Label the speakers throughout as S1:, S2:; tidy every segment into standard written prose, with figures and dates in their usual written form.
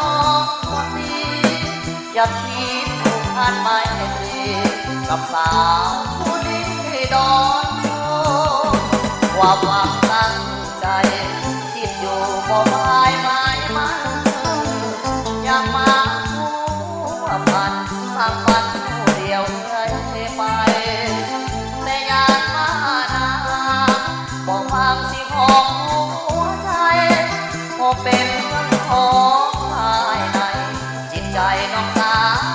S1: องคนดีอย่าคิดผูกพันไม่ตรีกับสาวผู้นี้ดอนโชความหวังตั้งใจคิดอยู่บ่หมายมันอยากมาคู่พันสร้างฝันผู้เดียวเรื่อยไปแต่อยากมานาบอกความสิของหัวใจพอเป็นเรื่องของภายในจิตใจน้องสา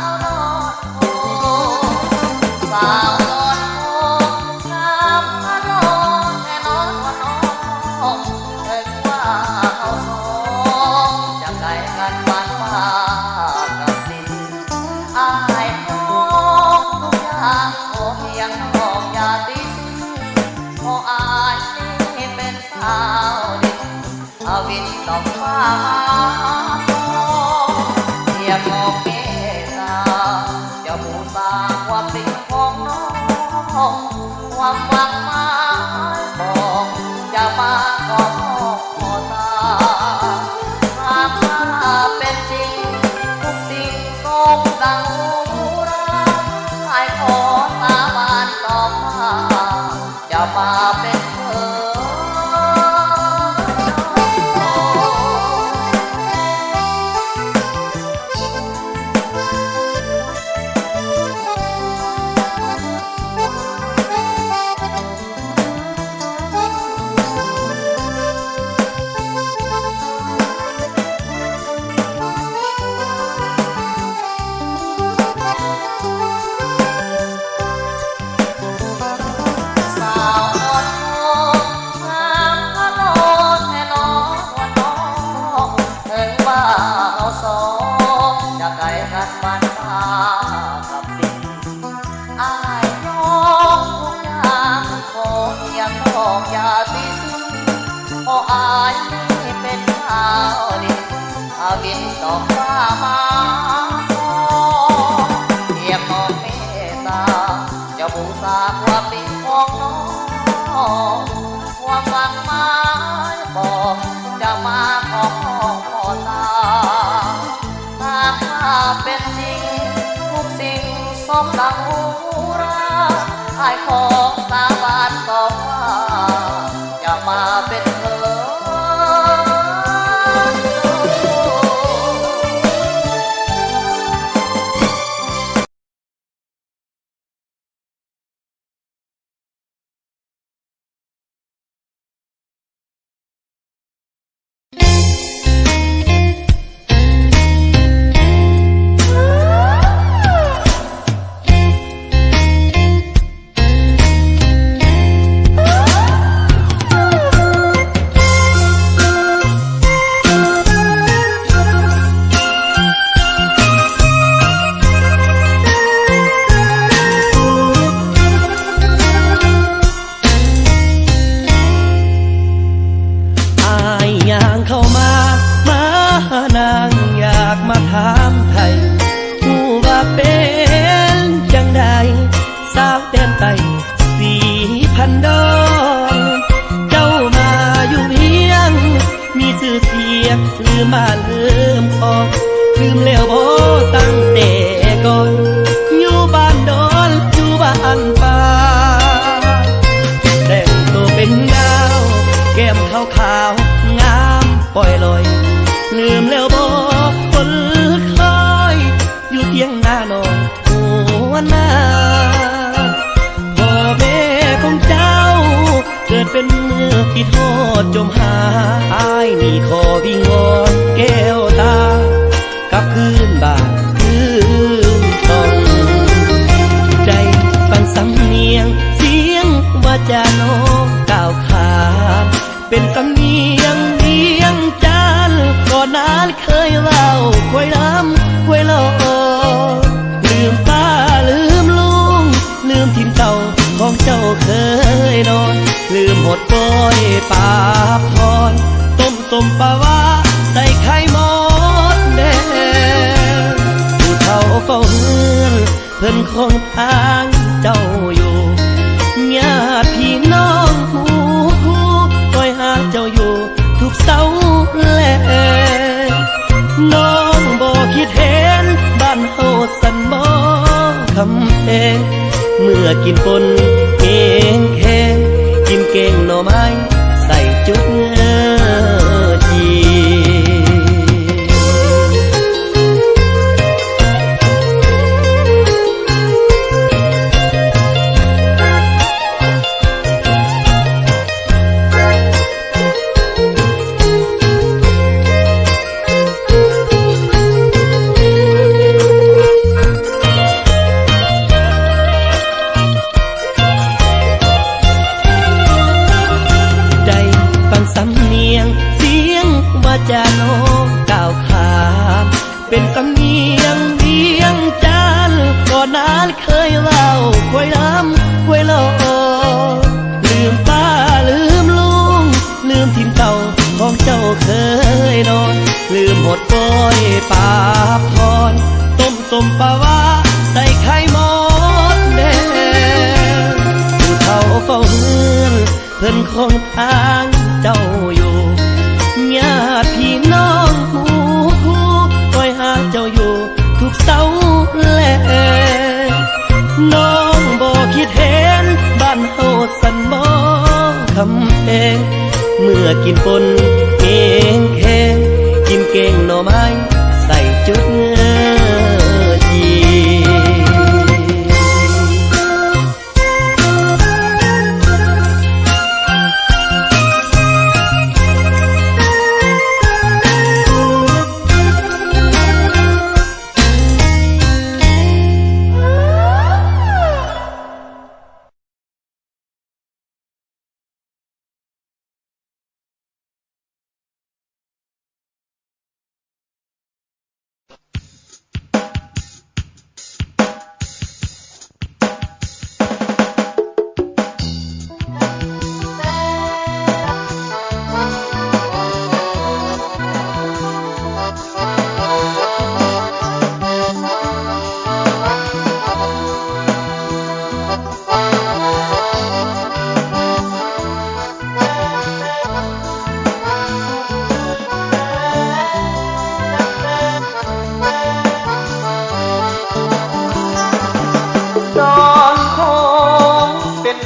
S1: วรอดโอ้สาวรอดโอ้งามพระรอดแน่นอนว่าน้องเอ่ยว่าเขาสองจะไกลกันบ้านฟ้ากับดินอายน้องทุกอย่างโอ้เพียงน้องอย่าติดเพราะอายนี่เป็นสาวดินอาวินดอกฟ้าเทียบมองเมตตาจะบูชาความดีของน้องความหวังหมายบอกจะมาขอตาหากว่าเป็นจริงทุกสิ่งสมดังหูราให้ขอสาบานต่อมาจะมาเป็นเธออย่าติดเพราะอายนี่เป็นสาวดินอาวินดอกฟ้ามาเทียบมองเมตตาจะบูชาความดีของน้องความหวังหมายบอกจะมาขอตาหากว่าเป็นจริงทุกสิ่งสมดังหูราอายขอสาบานต่อว่าจะมาเป็นเธอลืมมาลืมออกลืมแล้วบ่ตั้งแต่ก่อนอยู่บ้านดอนอยู่บ้านป่าแต่งตัวเป็นดาวแก้มขาวๆงามปล่อยลอยลืมแล้วบ่คนคอยอยู่เที่ยงหน้านอนหัวหน้าพ่อแม่ของเจ้าเกิดเป็นมือที่โทษจมหาอายนี่ขอวิงวอนแก้วตากลับคืนบ้านคืนต้องใจฟังสำเนียงเสียงว่าจะน้องก้าวขาเป็นสำเนียงเลียงจันก่อนนั้นเคยเล่าควยล้ำควยหลอกลืมป้าลืมลุงลืมทิมเก่าของเจ้าเคยนอนลืมหดปอยปาพรต้มปลาวาใส่ไข่มดแดงผู้เฒ่าเฝ้าเฮือนเพิ่นคงทางเจ้าอยู่ญาติพี่น้องคู่คอยหาเจ้าอยู่ทุกเสาร์แลน้อง คิดเห็นบ้านเฮาสันบ่คำเพลงเมื่อกินปนเองแห้งกินเก่งหน่อไม้ใส่จุกจี จะโน้มก้าวขามเป็นสำเนียงเวียงจันทร์ก่อนนั้นเคยเล่าควยล้ำควยหลอลืมป้าลืมลุงลืมทิมเก่าของเจ้าเคยนอนลืมหดก้อยป่าพรต้มสมปลาวาใส่ไข่มดแดงผู้เฒ่าเฝ้าเฮือนเพิ่นคงทางเจ้าอยู่ญาติพี่น้องหมู่คู่คอยหาเจ้าอยู่ทุกเสาแลน้องบอกคิดเห็นบ้านเฮาสันบ่คำเพลงเมื่อกินปนเองแห้งกินเก่งหน่อไม้ใส่จุกจี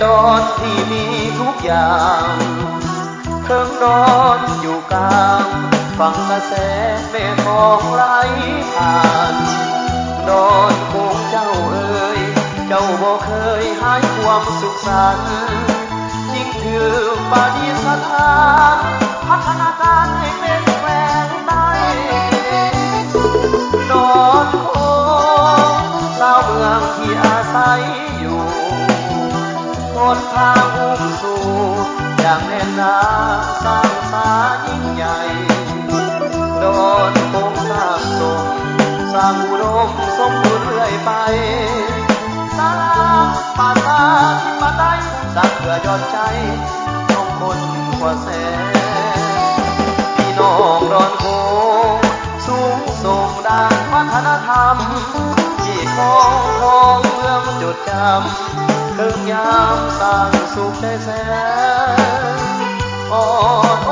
S1: ดอนที่มีทุกอย่างเครื่องนอนอยู่กลางฝั่งกระแสแม่คลองไหลผ่านดอนคงเจ้าเอ๋ยเจ้าบ่เคยหายความสุขสันต์ยิ่งถือปฏิสถานพัฒนาการให้เป็นแหวนใต้ดอนคงชาวเมืองที่อาศัยอยู่หนทางอุ้มสู่อย่างแน่นหนาสร้างสายิ่งใหญ่โดนคงสร้างสมสร้างอุดมสมบูรณ์เรื่อยไปสาราป่าตาที่มาได้สร้างเพื่อยอดใจของคนกว่าแสนพี่น้องดอนคงสูงส่งด้านวัฒนธรรมที่ของเมืองจดจำเครื่องยามสร้างสุขใจแสนอ่อนโอ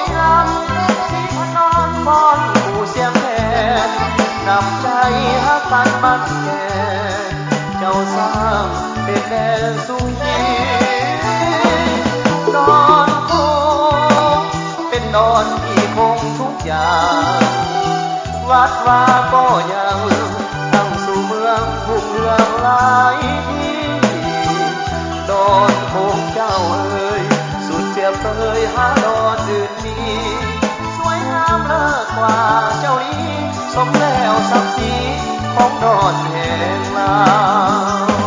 S1: ยลำสีพนอนบอนผู้เสียงแทนนำใจฮักกันบัดแก่เจ้าสร้างเป็นแดนสุขีดอนคงเป็นดอนที่คงทุกอย่างวัดว่าก็ยังตั้งสู่เมืองพุ่งเรืองหลายดอนคงเจ้าเอ๋ยสุดเปรียบเปยหาดอนอื่นมีสวยงามเลิศกว่าเจ้านี้สมแล้วศักดิ์ศรีของดอนแห่งลาว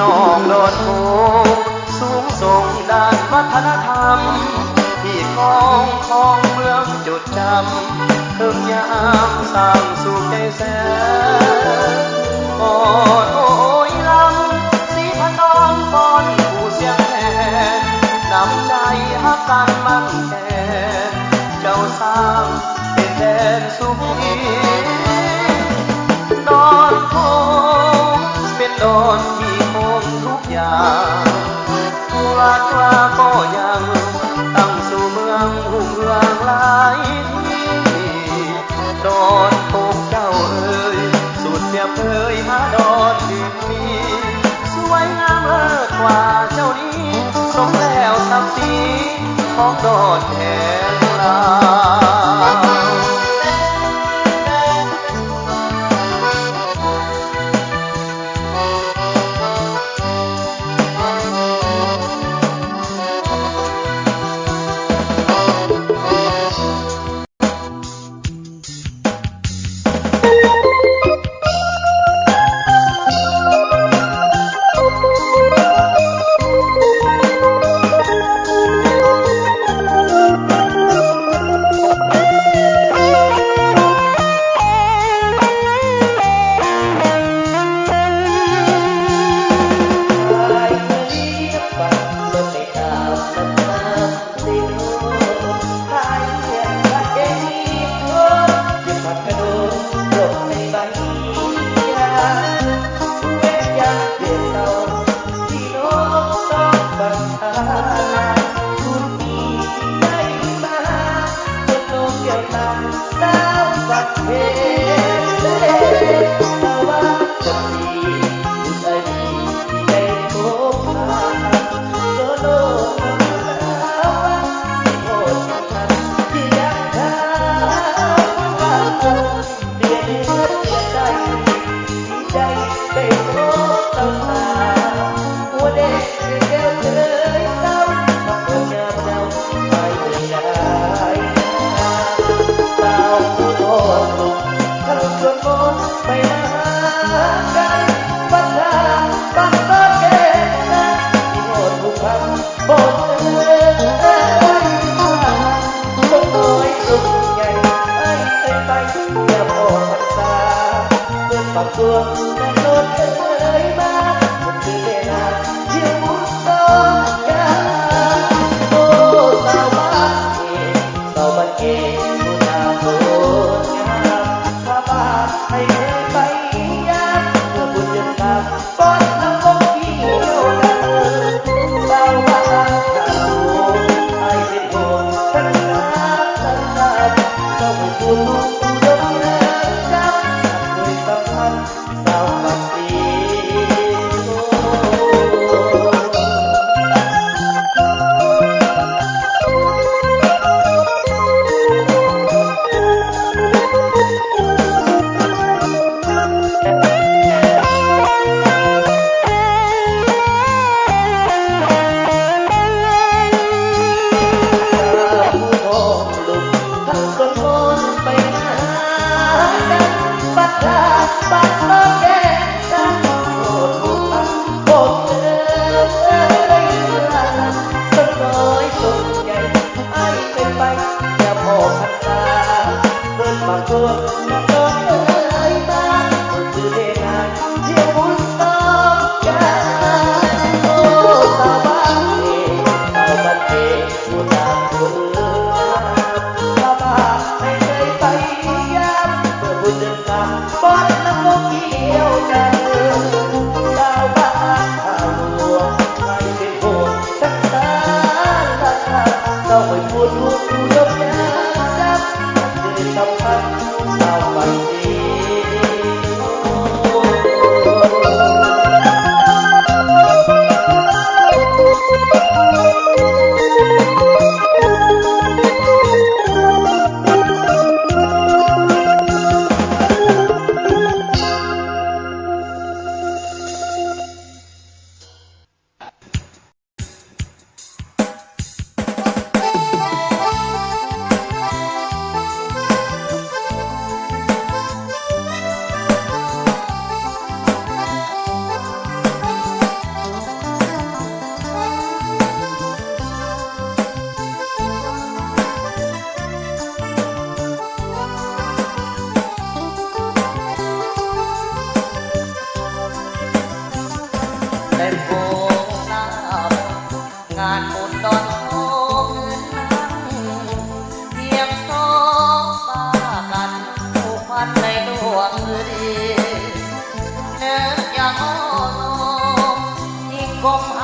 S1: น้องโดนโคสูงส่งด้านวัฒนธรรมที่ของเมืองจดจำเครื่องยามสร้างสุขใจแสนอ่อนโอยล
S2: ตอนที่คงทุกอย่างวาดว่าก็ยังตั้งสู่เมืองหุ่งเรืองหลายที่ดอนโคงเจ้าเอ๋ยสุดเปรียบเผยหาดอนที่มีสวยงามเลิศกว่าเจ้านี้สมแล้วศักดิ์ศรีของดอนแห่งลา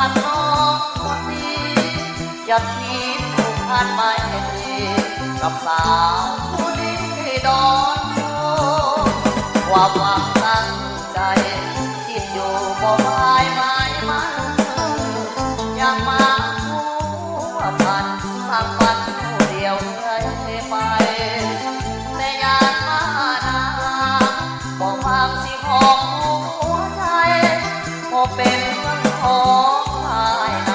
S2: หักน้องคนดีอย่าคิดผูกพันไม่ดีกับสาวผู้นี้ดอนโชความหวังตั้งใจคิดอยู่บ่หมายมันยังมาหัวพันทางฝันเดียวเคยไปแต่ยานมานาบอกความสิของหัวใจพอเป็นเรื่องของภายใน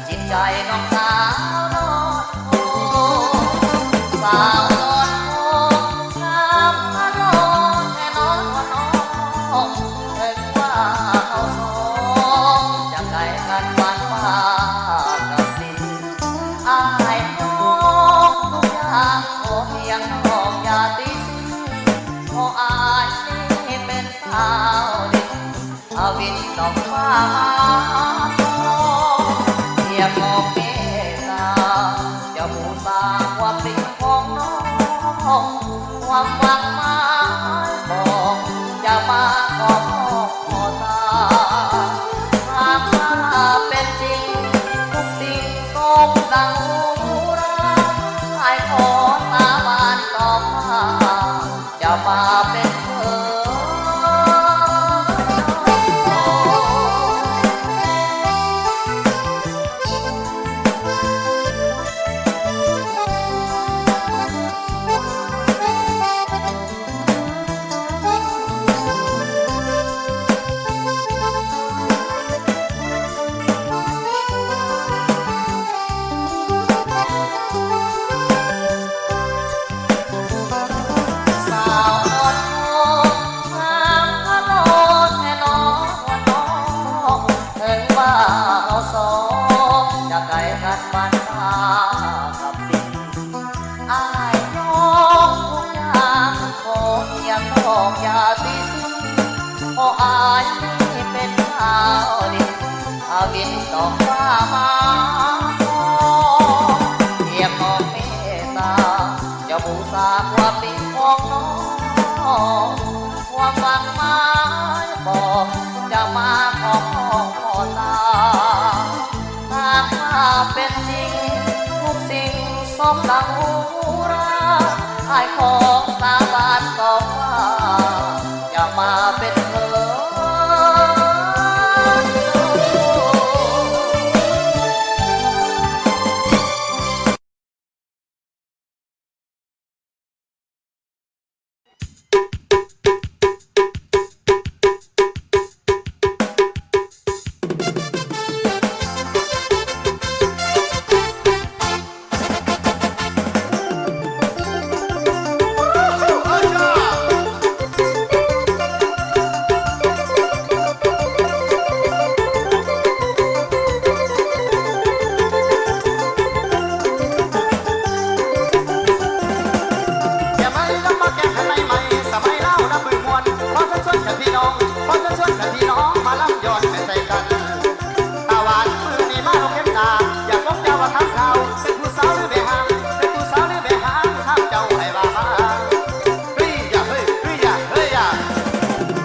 S2: จิตใจน้องสาวนอนโอสาวนอนโองามมานอนแน่นอนว่าน้องเอ่ยว่าเขาสองจะไกลกันบ้านฟ้ากับดินอายน้องทุกอย่างขอเพียงน้องอย่าติดเพราะอายนี่เป็นสาวเด็กอาวินดอกฟ้าเทียบมองเมตตาจะบูชาความดีของน้องความหวังหมายบอกจะมาขอขอตาหากว่าเป็นจริงทุกสิ่งสมดังหูราให้ขอสาบานต่อมาจะมาเป็นเธอ บินดอกฟ้ามาเทียบมองเมตตาจะบูชาความดีของน้องความหวังหมายบอกจะมาขอตาหากว่าเป็นจริงทุกสิ่งสมดังหูราให้ขอสาบานต่อว่าจะมาเป็นเธอ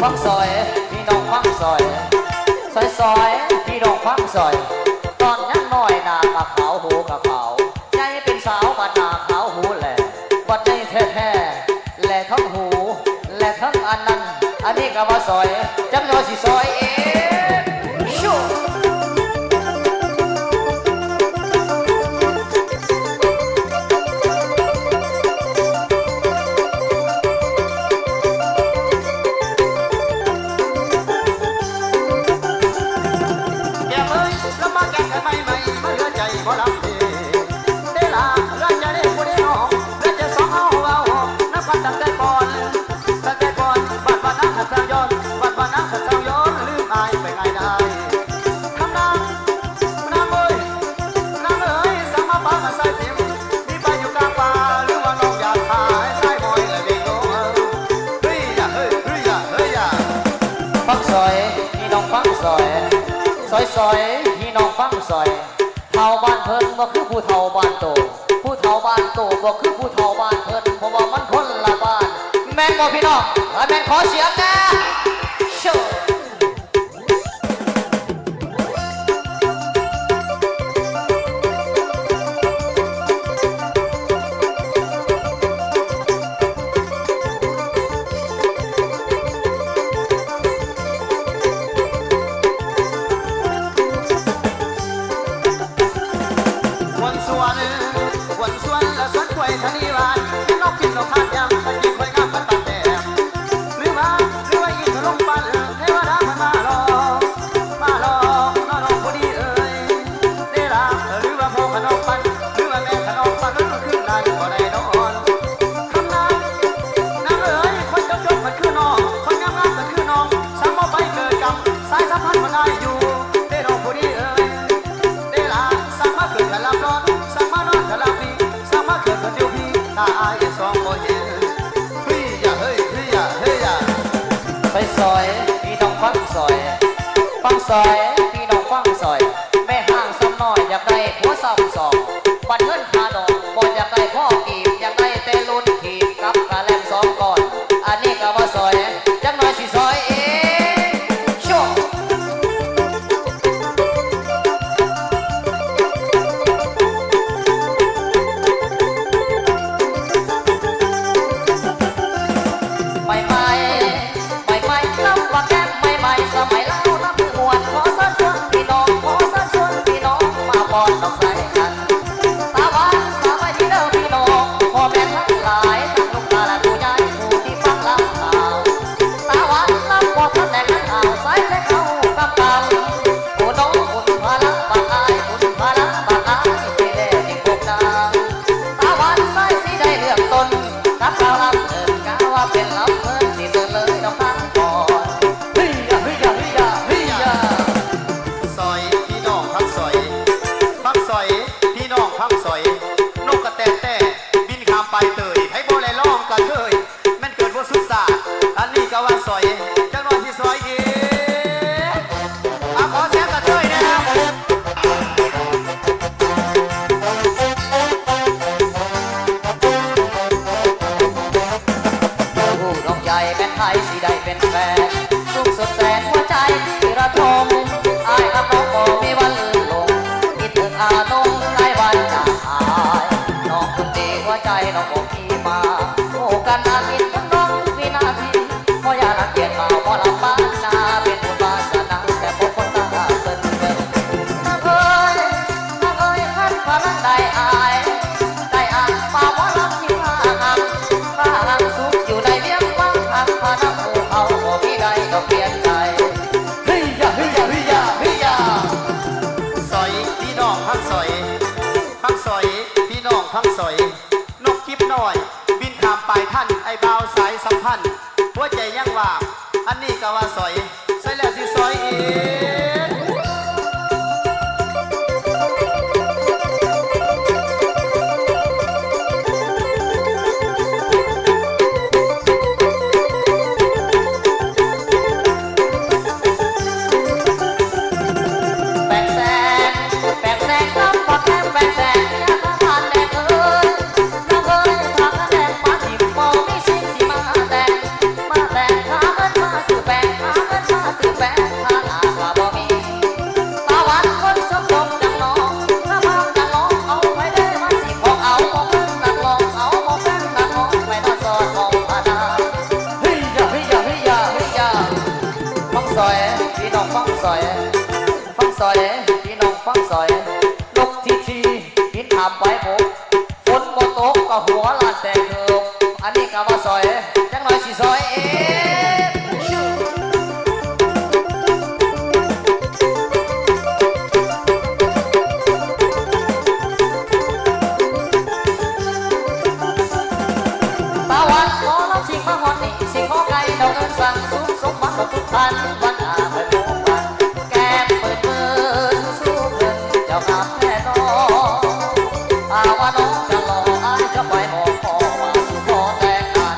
S2: ฟังซอยพี่น้องฟังซอยซอยพี่น้องฟังซอยตอนยังน้อยหน้ากับขาวหูกับขาวใจเป็นสาวบัดหน้าขาวหูแหล่บัดใจแท้ๆแหล่ทั้งหูแหล่ทั้งอันนั้นอันนี้ก็มาซอยจำนวนสิซอยเองชูซอยพี่น้องฟังซอยเฒ่าบ้านเพิ่นบ่คือผู้เฒ่าบ้านโตผู้เฒ่าบ้านโตบ่คือผู้เฒ่าบ้านเพิ่นเพราะว่ามันคนละบ้านแม่นบ่พี่น้องแม่นขอเสียงนะโช พันมาได้อยู่ได้ดอกผู้ดีเอ่ยได้ลาสั่งมาเกิดกันลำร้อนสั่งมานอนกันลำดีสั่งมาเกิดกันเดียวพี่ตาอายสองบ่เห็นเฮ้ยอย่าเฮ้ยเฮ้ยอย่าเฮ้ยอย่า
S3: ไปซอยพี่น้องฟังซอยฟังซอยพี่น้องฟังซอยแม่ห้างซ้ำน้อยอยากได้หัวซ้ำสองบัดเงินคาดอกบ่อยากได้พ่อกีบอยากได้แต่รุ่นขีบกับกระแลมสองก่อนอันนี้ก็ว่าซอยจักหน่อยสิซอยเองชั่วใหม่นับว่าแก้มใหม่สมัยเล่านับมือหวนขอสันชวนพี่น้องขอสันชวนพี่น้องมาบอนดอกใส่กันตาหวานสามัยที่เดิมพี่น้องพ่อแม่ทั้งหลายทั้งลูกตาและผู้ใหญ่ผู้ที่ฟังลำข่าวตาหวานนับว่าท่านแต่งนั้นข่าวสายใช้เขากำกับผู้น้องบุญพาลังบางอายบุญพาลังบางอายที่เล่ที่พบนางตาหวานสายสีได้เลือกตนนับข่าวลำเอิญกาว่าเป็นลำเอิญสีเสือเลยดอกทางก่อน
S2: ซอยพี่น้องพักซอยพักซอยพี่น้องพักซอยนกกระแตแต่บินข้ามไปเตยให้โบเลยล้อมกันเลยแม่นเกิดว่าสุดสาอันนี้ก็ว่าซอยจังหน่อยที่ซอยอีขอเสียงกระเทยนะครับ
S3: ผู้น้องใหญ่แม่ไทยสิได้เป็นแฟนสุขสดแสนหัวใจที่ระทมอายกับน้องก็มีวันลืมลงคิดถึงอาน้องใกล้วันจากอายน้องคนดีหัวใจน้องบอกพี่มาโอ้กันนาทีทั้งน้องทุกวินาทีเพราะอย่ารังเกียจมาเพราะลำบ้านนาเป็นบุญวาสนาแต่พบคนตาเกินเกินนางเอ้ยขันพลังได้อายป่าว่าลำที่ห่างป่าห่างสุขอยู่ในเลี้ยงวังทางพาน้ำภูเขาบ่มีใดดอกเปลี่ยนใจเฮ้ยยาเฮ้ยยาเฮ้ยยาเฮ้ยยา
S2: ซอยพี่น้องพักซอยพักซอยพี่น้องพักซอยนกคิบน้อยบินข้ามไปท่านไอ้บ่าวสายสัมพันธ์หัวใจยังว่างอันนี้ก็ว่าซอยซอยแล้วสิซอยอีก
S3: แปลกแสงครับพอแค่แปลกแสงอยากทานแดงเอ้ยน้องเอ้ยทางแดงมาที่มองมีสิ่งที่มาแต่งหาเงินมาซื้อแป้งหาเงินมาซื้อแป้งหาหน้าก็บ่มีตาหวานคนชอบชมจังน้องถ้าพาจังน้องเอาไว้ได้มาสิพอเอาบอกเพิ่นนักลองเอาบอกเพิ่นนักลองไม่ต้องสอนมองผ่านหน้าเฮ้ยยาเฮ้ยยาเฮ้ยยาเฮ้ยยาฟังซอยพี่น้องฟังซอยพี่น้องฟังซอยนกทีบินถามไว้ผมฝนบ่ตกก็หัวลานแต่เกิบอันนี้ก็มาซอยจังหน่อยสิซอยเองตาหวานขอรับสิ่งมาหอนนี่สิ่งขอไก่ดอกเงินสั่งสุขสมหวังกับทุกท่านวันอาเปิดโมงวันแก้มเปิดมือสู้เงินเจ้างามแน่นอนอาว่าน้องจะรออายจะไปหอกคอมาสู่ขอแต่งงาน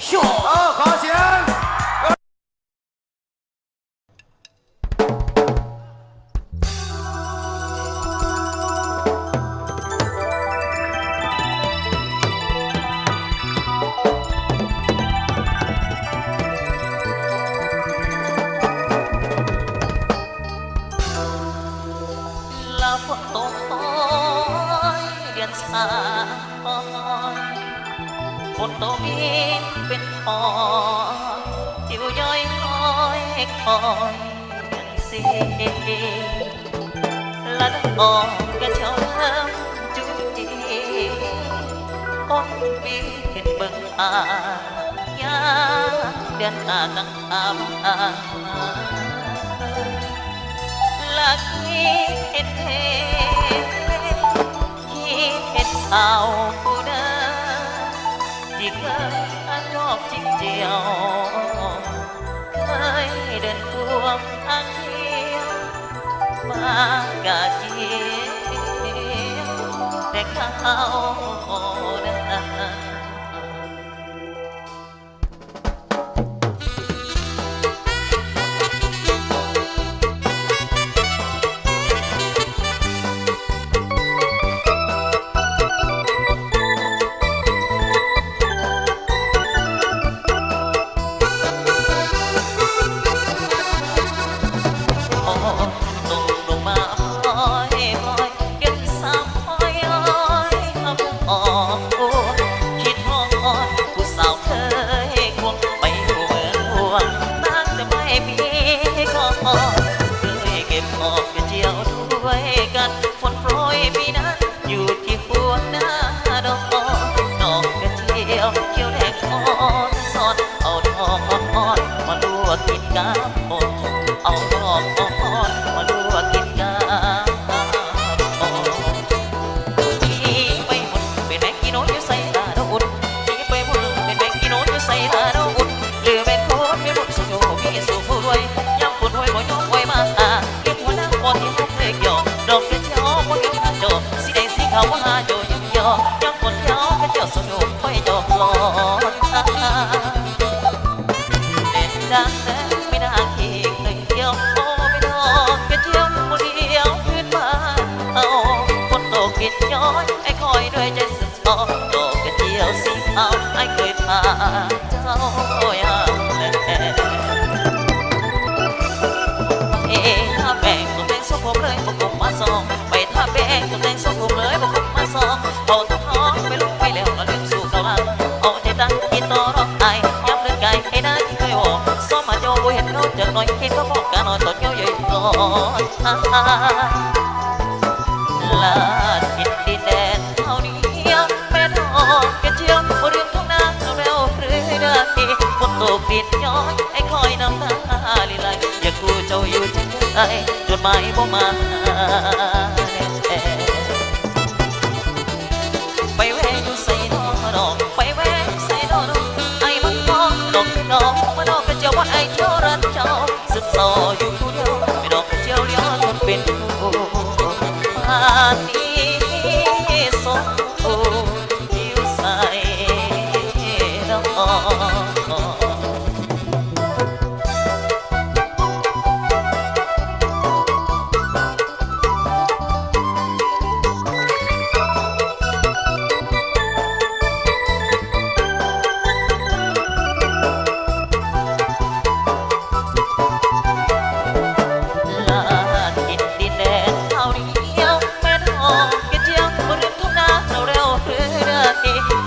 S3: ชั่ว
S2: ขอเสียง
S3: ฝนตกโอยเดือนสามฝนตกมีเป็นคอนจิ๋วย่อยคอยกันสิละดอกกระเช้าจุจีก้นปีเห็นเบิ่งหายาเดือนหากังอามลักเห็นสาวผู้เดินที่เคยดอกจิกเจียวเค ยเดินพวงทางเดียวมากะเจียวแต่เขาได้ โอ้ตกลงมาหอยหอยเก็บสามหอยหอยทำออกโอ้คิดหอยผู้สาวเคยควงไปหัวห่วงตั้งแต่ไม่มีก็เคยเก็บออกกระเจียวด้วยกันฝนโปรยปีนั้นอยู่ที่หัวหน้าดอกดอกกระเจียวเขียวแดงอ่อนสอนเอาดอกอ่อนมาลวกกินกับหมดเอาดอกอ่อนมาลวกกินกับที่ไปหมดเป็นแมงกีโนอยู่ใส่ตาดอกอุ่นที่ไปหมดเป็นแมงกีโนอยู่ใส่ตาดอกอุ่นหรือเป็นโคตรมีบุญสุโยมีสุขรวยย้ำฝนรวยบ่ยอมไว้มาเก็บหัวหน้าปอดที่ห้องเพลงหยอกดอกกระเจียวบ่เกี่ยวหาโจสีแดงสีขาวว่าหาโจยิ่งยอย้ำฝนเจ้ากระเจียวสุโยไม่หยอกหลอนเด่นดังแต่ไม่น่าเคียงเลยเดียวโอ้ไม่ดอกกระเจียวคนเดียวขึ้นมาเอาฝนตกกินย้อยไอ้คอยด้วยใจสุดท้อดอกกระเจียวสีขาวไอ้เคยพาเจ้าอย่างแลถ้าแบ่งตัวแบ่งสมผมเลยบอกผมมาสองไปถ้าแบ่งตัวแบ่งสมผมเลยบอกผมมาสองเอาทั้งท้องไปลุกไปแล้วแล้วลืมสู่เขาลังเอาใจตั้งกินต่อรอบไอย้ำเรื่องไก่ให้ได้ที่เคยบอกซ้อมมาโจบ่เห็นเขาจากน้อยคิดเขาบอกการนอนตอนเย้าใหญ่ก่อนลาดกินดินแดนเท่านี้แม่ดอกกระเจียวบ่ลืมท้องนาเร็วหรือได้ฝนตกดินย้อยไอ้คอยน้ำตาลิไหลอยากกูเจ้าอยู่จังไงจดหมายบ่มาไปแวะอยู่ใส่นอดอกไปแวะใส่นอดอกไอ้มันมองดอกดอกมาดอกกระเจียวว่าไอ้เจ้ารันเจ้าสึกซออยู่ผู้เดียวไม่ดอกกระเจียวเลี้ยวคนเป็นผู้ป่านนี้สมอยู่ใส่ดอก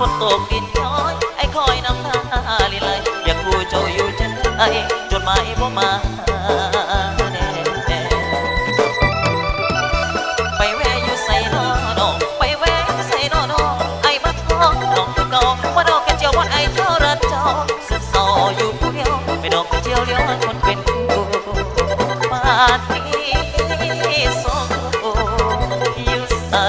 S3: ฝนตกดินย้อยไอ้คอยน้ำตาลิไหลอยากกูเจ้าอยู่จังไงจดหมายบ่มาไปแวะอยู่ใส่นอดอกไปแวะใส่นอดอกไอ้บักทองดอกกองว่าดอกกระเจียววันไอ้เจ้ารักเจ้าสึกซออยู่ผู้เดียวไปดอกกระเจียวเลี้ยวคนเป็นผู้ป่านนี้สองอยู่ใส่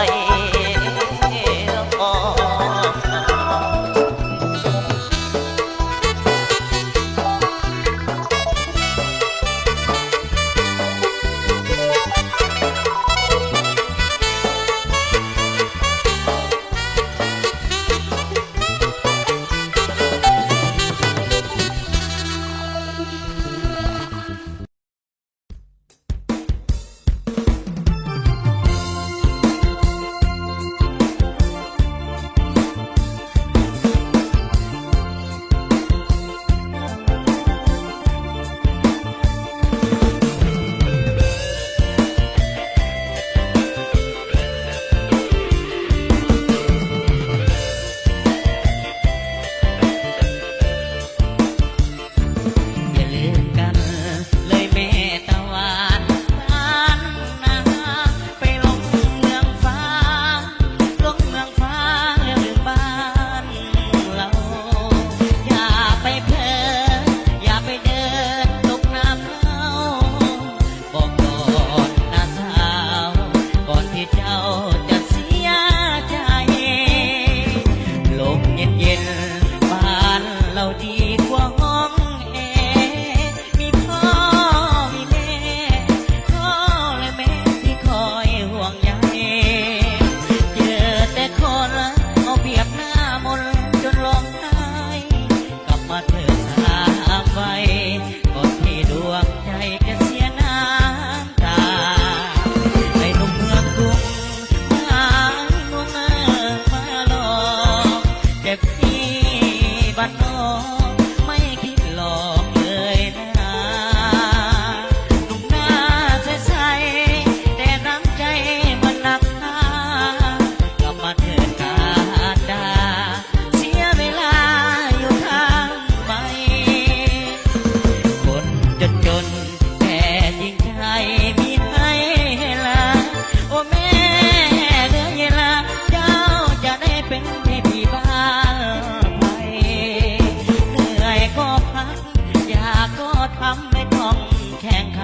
S4: แข่งใคร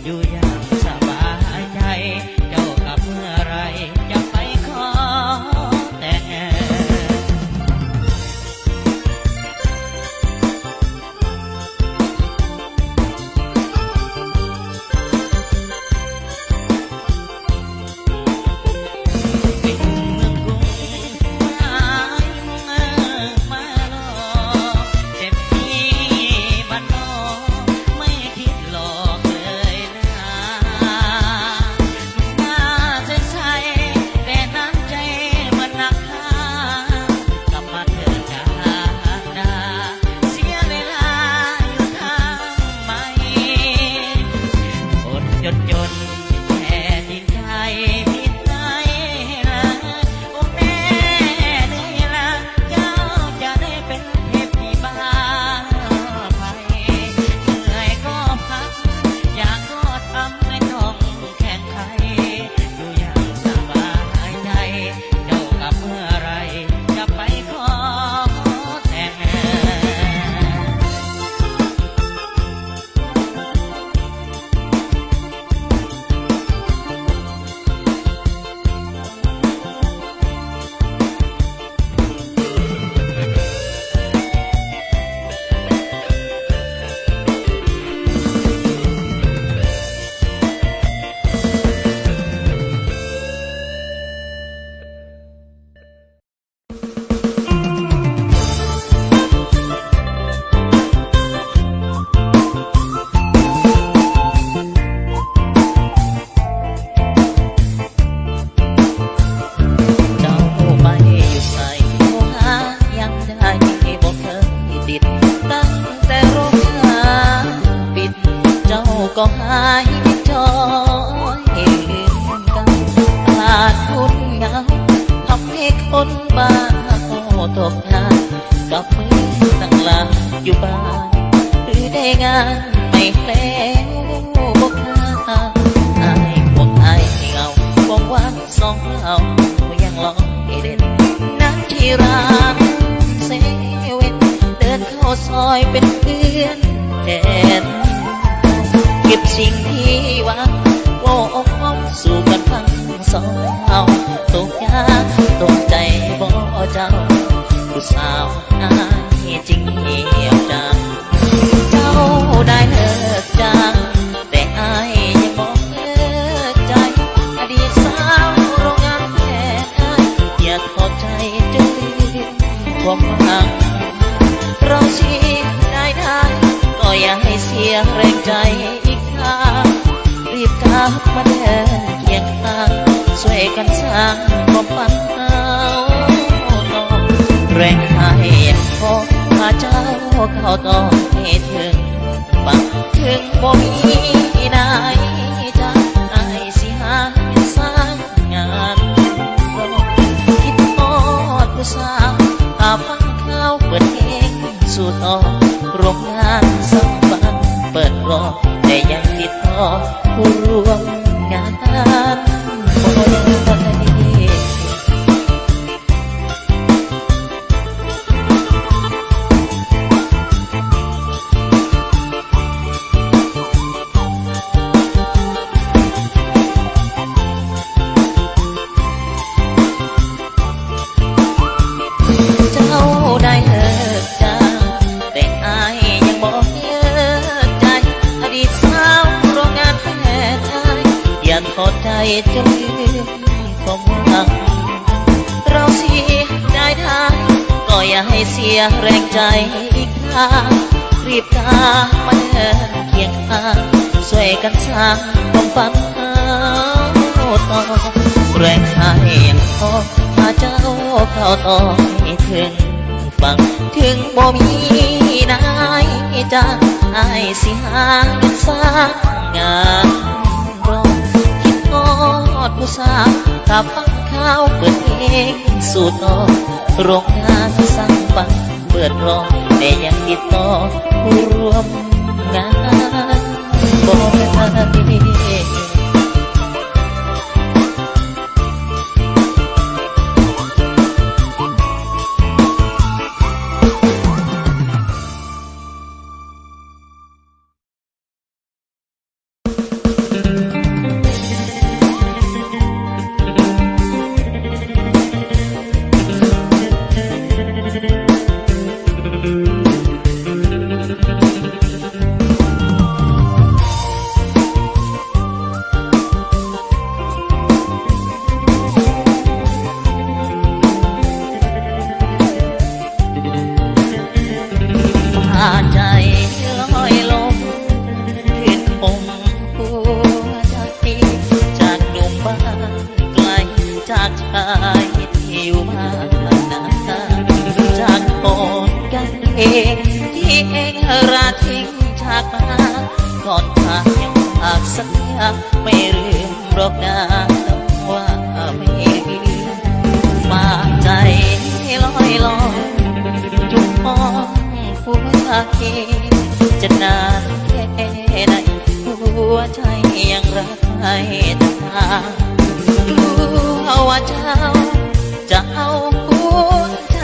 S4: อยู่อย่างสบายใจเจ้ากับเมื่อไรจะไปขอแต่ง เป็นเมืองกรุงมามาลอเจ็บที่บ้านนอกไม่คิดหลอกเลยนะน่าจะใช่แต่น้ำใจมันหนักข้ากลับมาเถิดจากนาเสียเวลาอยู่ทางไม่ อดจนแค่ดินใจผิดใจละโอ้แม่เหนื่อยละเจ้าจะได้เป็นเทพที่บ้านไปเหนื่อยก็พักอยากก็ทำไม่ต้องแข่งใครอยู่อย่างสบายใจเจ้ากับเมื่อไรจะไปขอแต่ง เจ้าไปอยู่ใส่โมหายังได้บอกเคยติดตั้งแต่โรงงานปิดเจ้าก็หายจอยกันขาดคุณเงาทำให้คนบ้าตกงานกับมือตั้งหลังอยู่บ้านหรือได้งานไม่แล้วบอกหาอายพวกอายเงาบอกว่าสองเรายังลองเด่นนั่งที่ร้านเซเว่นเดินเข้าซอยเป็นเพื่อนแทนเก็บสิ่งที่หวังโอ้อกสู่กันฟังสองเอาตกยากตกใจบ่เจ้าผู้สาวอายจริงเหี่ยวจังเจ้าได้เลิกจังแต่อายยังบอกเลิกใจอดีตสาวโรงงานแทนอายอยากขอบใจจนลืมความหวังเราชีได้ก็อย่าให้เสียแรงใจอีกครั้งรีบกลับมาเดินเคียงข้างช่วยกันสร้างความฝันเอาแรงหายยังพอพาเจ้าเข้าต่อให้ถึงบังถึงบ่มีนายจะอายสิหาสร้างงานรอคิดทอดผู้สาวถ้าฟังข่าวเปิดเพลงสู่ต่อโรงงานสักบันเปิดรอแต่ยังติดต่อผู้ร่วมงานบ่ได้ เจ้าได้เลิกจางแต่อายยังบอกเลิกใจอดีตสาวโรงงานแพทย์อายอย่าทอดใจจนลืมความหวังเราเสียได้ทางก็อย่าให้เสียแรงใจอีกครั้งรีบตามมาเดินเคียงข้างช่วยกันสร้างความฝันต่อแรงหายยังพอพาเจ้าเข้าต่อให้ถึงฟังถึงบ่มีนายจะอายสิหาเงินสร้างงานรอคิดทอดผู้สาวถ้าฟังข่าวเปิดเพลงสู่ต่อโรงงานสร้างฝันเปิดรอแต่ยังติดต่อผู้ร่วมงานบ่ได้ ก่อนทางยังฝากสัญญาไม่ลืมหรอกนะว่าไม่ลืมฝากใจลอยลอยจุกมองหัวเกจะนานแค่ไหนหัวใจยังรักให้ตากลัวว่าเจ้าจะเอาหัวใจ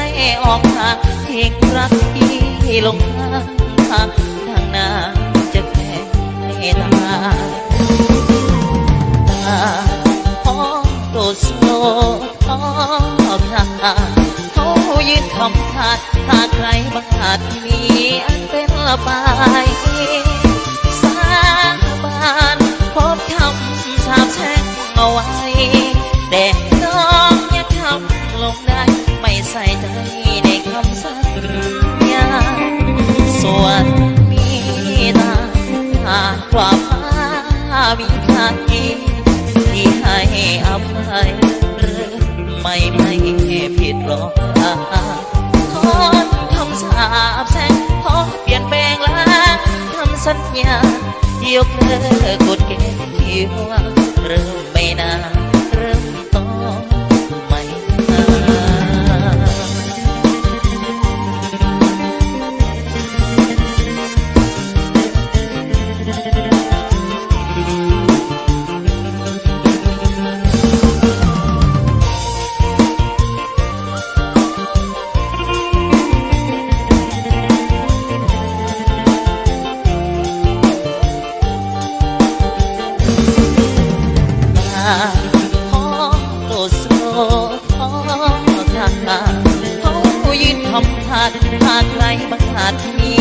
S4: ออกทางเพียงรักที่ลงทางทางหน้าจะแค่ให้ตาห้องโดดโซห้องขาเขายืนคำขาดถ้าใครบังอาจมีอันเป็นละบายสาบานพบคำสาบแช่งเอาไว้แต่น้องอย่าทำลงได้ไม่ใส่ใจในคำสัญญาส่วนมีตาหากว่าฟ้ามีค่าที่ให้อภัยหรือไม่ผิดหรอกขอคำสาปแช่งขอเปลี่ยนแปลงล้างคำสัญญายกเลิกกฎเกณฑ์ที่ว่าเริ่มไม่นานเริ่มต้นไม่นานห้องโดดโซห้องขาเขายืนคำขาดหากใครบังอาจมี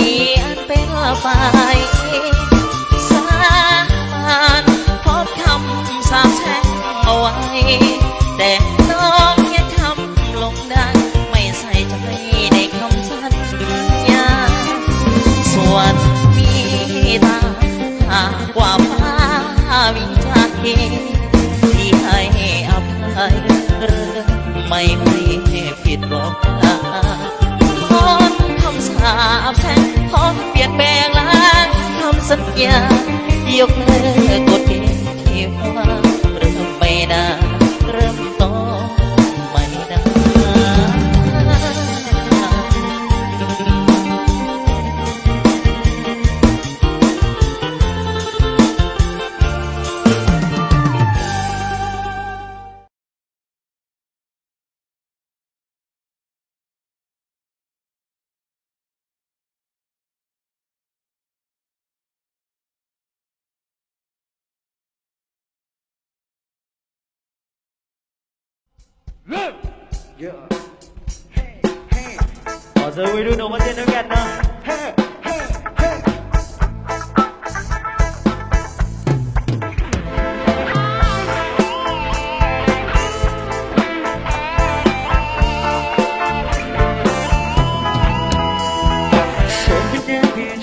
S4: อันเป็นไปสาบานพบคำสาปแช่งเอาไว้แต่น้องยังทำลงได้ไม่ใส่ใจในคำสัญญาส่วนมีตาหากว่าฟ้าวิจารณ์ที่ให้อภัยหรือไม่ผิดหรอกนะขอคำสาปแช่งขอเปลี่ยนแปลงล้างคำสัญญายกเลิกกฎเกณฑ์ที่ว่าเริ่มไม่นานเริ่มต้นไม่นาน
S1: ขอเซิร์ฟไว้ดูหนูมาเต้นด้วยกันนะ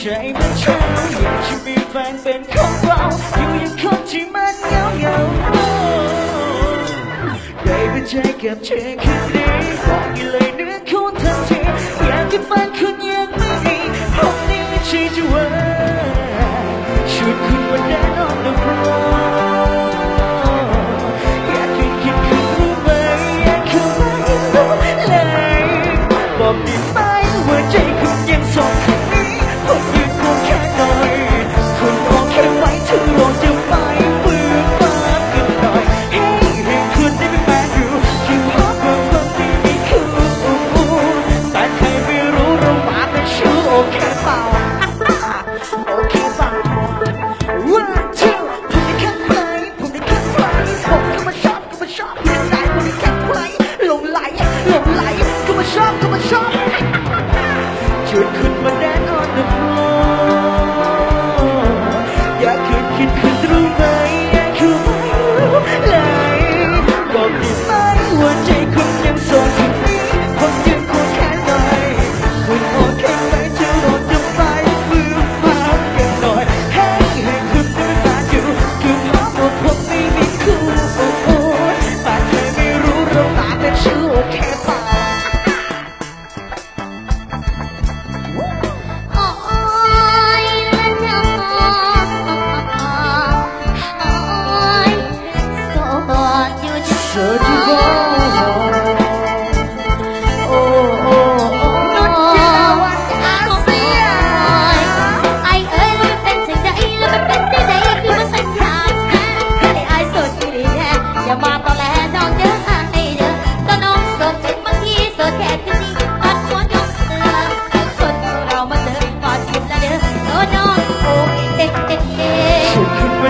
S1: ใจมันเช้าอยากจะมีแฟนเป็นของเราอยู่อย่างคนที่มันเหงาได้เป็นใจกับเธอคืนนี้บอกกันเลยเนื้อคู่ทันทีอยากให้ฝันคุณยังไม่มีห้องนี้ไม่ใช่จะว่าชวนคุณมา dance on the floor อยากให้คิดคุณรู้ไหมอยากคุณไม่รู้เลยบอกได้ไหมว่าใจคุณยังโสดคนนี้ผมยืนควงแค่หน่อยคุณโอเคไหมถึงลงจะไปฟื้นฟ้ากันหน่อยให้คุณได้เป็นแฟนอยู่ที่พบว่าคนที่มีคู่แต่ใครไม่รู้เรามาเป็นชู้โอเคเปล่าโอเคเปล่า One two ผมได้แค่ใครผมได้แค่ใครผมก็มาชอบก็มาชอบคุณได้ผมได้แค่ใครหลงไหลก็มาชอบชวนคุณมา dance on the floor อยากคุณคิดคุณรู้ไหมอยากคุณไม่รู้เลยบอกได้ไหมว่าใจคุณยังโสดคนนี้ผมยังควงแค่หน่อยคุณโอเคไหมจะรอจะไปฟื้นฟ้ากันหน่อยให้คุณได้เป็นแฟนอยู่คือเพราะว่าผมไม่มีคู่แต่ใครไม่รู้เราต่างกันชื่อโอเคเปล่า
S3: โอ้ยละน้อง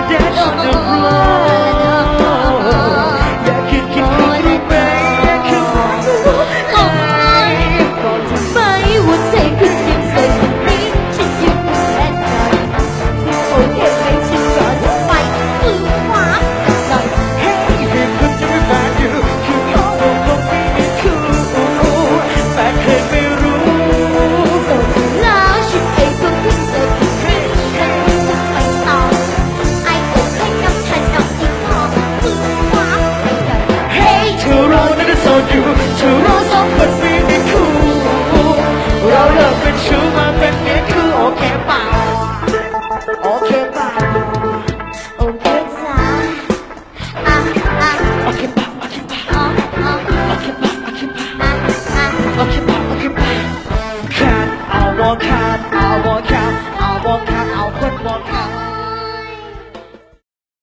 S1: dead on the ground